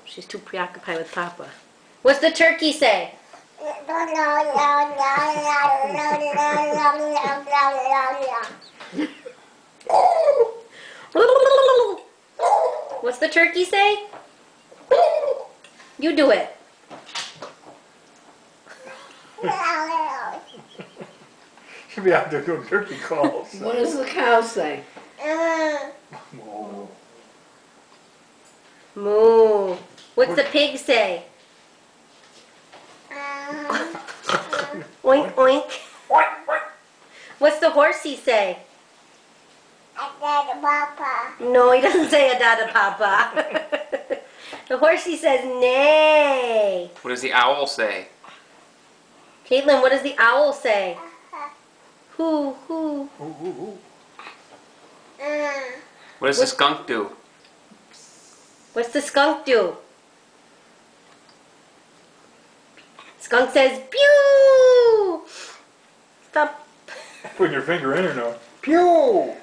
she's too preoccupied with Papa. What's the turkey say? What's the turkey say? You do it. Should be out there doing turkey calls. What does the cow say? Moo. Moo. What's the pig say? Oink, oink. What's the horsey say? No, he doesn't say Adada Papa. The horsey says nay. What does the owl say? Kaitlyn, what does the owl say? Hoo, hoo. Ooh, ooh, What does the skunk do? What's the skunk do? Skunk says pew. Stop. Putting your finger in her now. Pew!